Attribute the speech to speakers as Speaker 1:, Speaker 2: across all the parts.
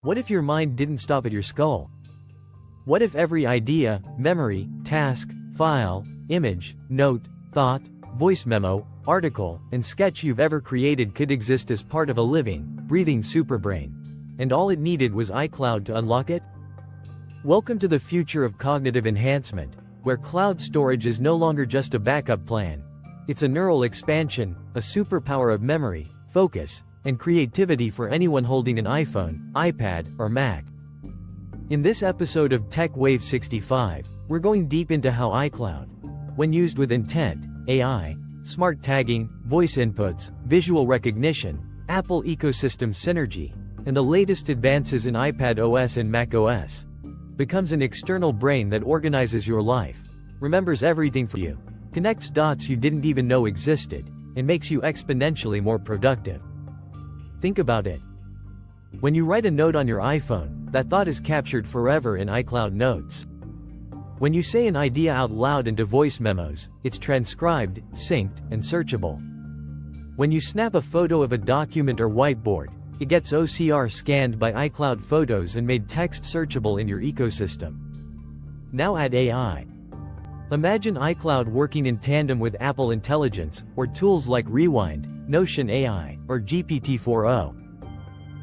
Speaker 1: What if your mind didn't stop at your skull? What if every idea, memory, task, file, image, note, thought, voice memo, article, and sketch you've ever created could exist as part of a living, breathing superbrain? And all it needed was iCloud to unlock it? Welcome to the future of cognitive enhancement, where cloud storage is no longer just a backup plan. It's a neural expansion, a superpower of memory, focus, and creativity for anyone holding an iPhone, iPad, or Mac. In this episode of Tech Wave 65, we're going deep into how iCloud, when used with intent, AI, smart tagging, voice inputs, visual recognition, Apple ecosystem synergy, and the latest advances in iPad OS and Mac OS, becomes an external brain that organizes your life, remembers everything for you, connects dots you didn't even know existed, and makes you exponentially more productive. Think about it. When you write a note on your iPhone, that thought is captured forever in iCloud Notes. When you say an idea out loud into voice memos, it's transcribed, synced, and searchable. When you snap a photo of a document or whiteboard, it gets OCR scanned by iCloud Photos and made text searchable in your ecosystem. Now add AI. Imagine iCloud working in tandem with Apple Intelligence, or tools like Rewind, Notion AI, or GPT-4o.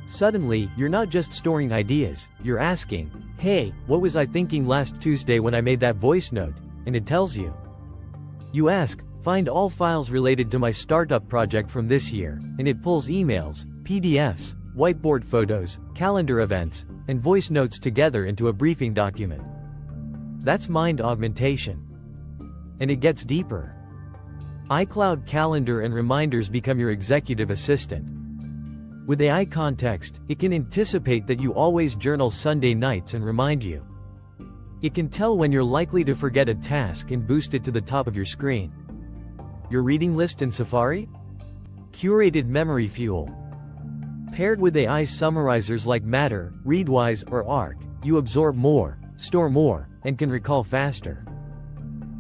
Speaker 1: Suddenly, you're not just storing ideas, you're asking, "Hey, what was I thinking last Tuesday when I made that voice note?" And it tells you. You ask, "Find all files related to my startup project from this year," and it pulls emails, PDFs, whiteboard photos, calendar events, and voice notes together into a briefing document. That's mind augmentation. And it gets deeper. iCloud Calendar and Reminders become your executive assistant. With AI context, it can anticipate that you always journal Sunday nights and remind you. It can tell when you're likely to forget a task and boost it to the top of your screen. Your reading list in Safari? Curated memory fuel. Paired with AI summarizers like Matter, Readwise, or Arc, you absorb more, store more, and can recall faster.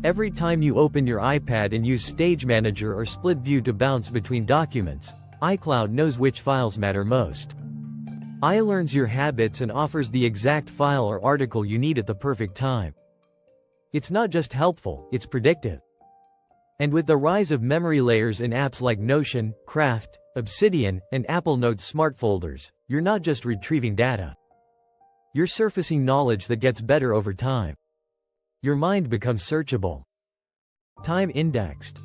Speaker 1: Every time you open your iPad and use Stage Manager or Split View to bounce between documents, iCloud knows which files matter most. AI learns your habits and offers the exact file or article you need at the perfect time. It's not just helpful, it's predictive. And with the rise of memory layers in apps like Notion, Craft, Obsidian, and Apple Notes smart folders, you're not just retrieving data. You're surfacing knowledge that gets better over time. Your mind becomes searchable, time indexed,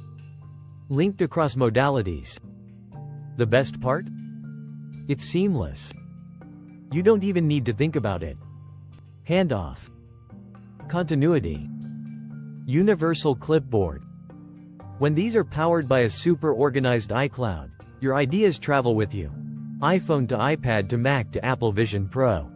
Speaker 1: linked across modalities. The best part? It's seamless. You don't even need to think about it. Handoff. Continuity. Universal clipboard. When these are powered by a super organized iCloud, your ideas travel with you. iPhone to iPad to Mac to Apple Vision Pro.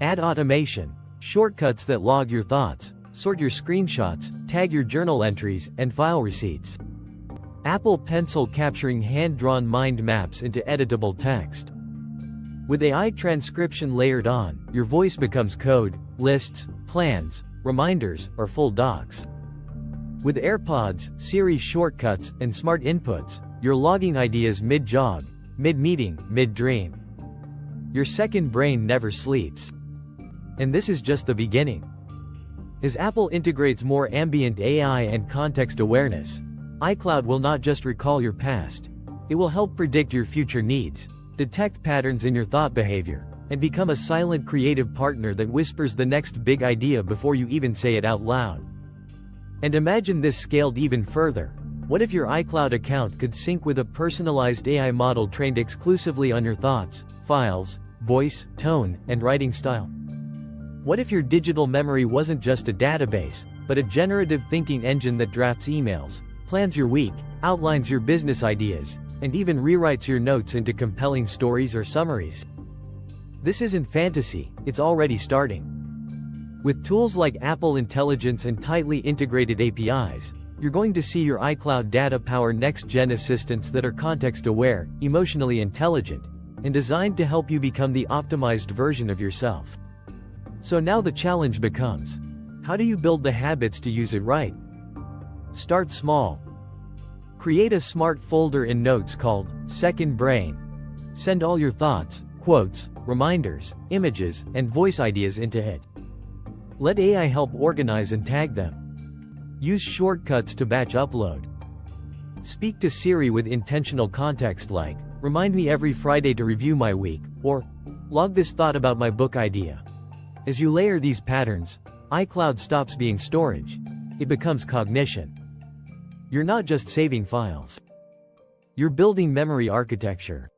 Speaker 1: Add automation, shortcuts that log your thoughts, sort your screenshots, tag your journal entries, and file receipts. Apple Pencil capturing hand-drawn mind maps into editable text. With AI transcription layered on, your voice becomes code, lists, plans, reminders, or full docs. With AirPods, Siri shortcuts, and smart inputs, you're logging ideas mid-jog, mid-meeting, mid-dream. Your second brain never sleeps. And this is just the beginning. As Apple integrates more ambient AI and context awareness, iCloud will not just recall your past. It will help predict your future needs, detect patterns in your thought behavior, and become a silent creative partner that whispers the next big idea before you even say it out loud. And imagine this scaled even further. What if your iCloud account could sync with a personalized AI model trained exclusively on your thoughts, files, voice, tone, and writing style? What if your digital memory wasn't just a database, but a generative thinking engine that drafts emails, plans your week, outlines your business ideas, and even rewrites your notes into compelling stories or summaries? This isn't fantasy, it's already starting. With tools like Apple Intelligence and tightly integrated APIs, you're going to see your iCloud data power next-gen assistants that are context-aware, emotionally intelligent, and designed to help you become the optimized version of yourself. So now the challenge becomes, how do you build the habits to use it right? Start small. Create a smart folder in Notes called Second Brain. Send all your thoughts, quotes, reminders, images, and voice ideas into it. Let AI help organize and tag them. Use shortcuts to batch upload. Speak to Siri with intentional context like, "Remind me every Friday to review my week," or "Log this thought about my book idea." As you layer these patterns, iCloud stops being storage. It becomes cognition. You're not just saving files. You're building memory architecture.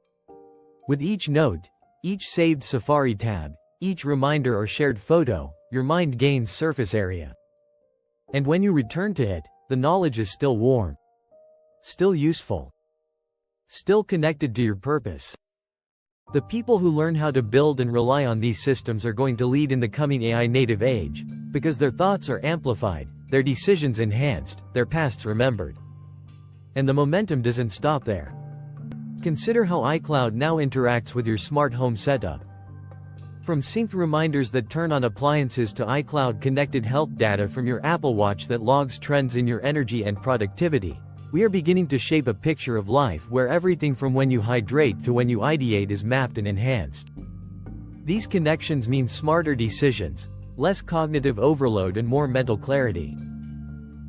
Speaker 1: With each note, each saved Safari tab, each reminder or shared photo, your mind gains surface area. And when you return to it, the knowledge is still warm, still useful, still connected to your purpose. The people who learn how to build and rely on these systems are going to lead in the coming AI-native age, because their thoughts are amplified, their decisions enhanced, their pasts remembered. And the momentum doesn't stop there. Consider how iCloud now interacts with your smart home setup. From synced reminders that turn on appliances to iCloud-connected health data from your Apple Watch that logs trends in your energy and productivity, we are beginning to shape a picture of life where everything from when you hydrate to when you ideate is mapped and enhanced. These connections mean smarter decisions, less cognitive overload and more mental clarity.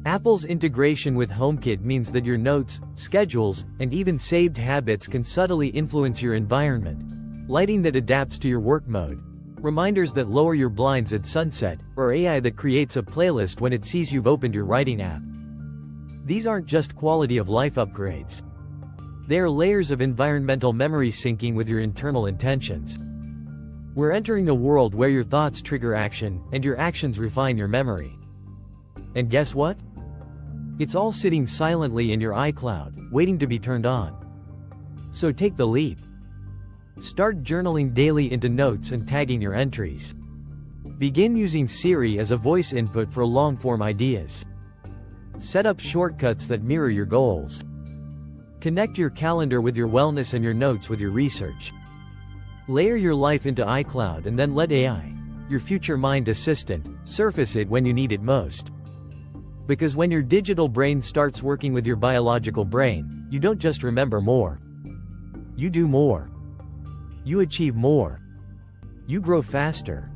Speaker 1: Apple's integration with HomeKit means that your notes, schedules, and even saved habits can subtly influence your environment. Lighting that adapts to your work mode, reminders that lower your blinds at sunset, or AI that creates a playlist when it sees you've opened your writing app. These aren't just quality-of-life upgrades. They are layers of environmental memory syncing with your internal intentions. We're entering a world where your thoughts trigger action, and your actions refine your memory. And guess what? It's all sitting silently in your iCloud, waiting to be turned on. So take the leap. Start journaling daily into notes and tagging your entries. Begin using Siri as a voice input for long-form ideas. Set up shortcuts that mirror your goals. Connect your calendar with your wellness and your notes with your research. Layer your life into iCloud and then let AI, your future mind assistant, surface it when you need it most. Because when your digital brain starts working with your biological brain, you don't just remember more. You do more. You achieve more. You grow faster.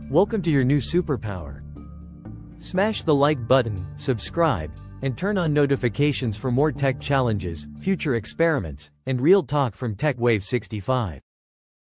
Speaker 1: Welcome to your new superpower. Smash the like button, subscribe, and turn on notifications for more tech challenges, future experiments, and real talk from TechWave 65.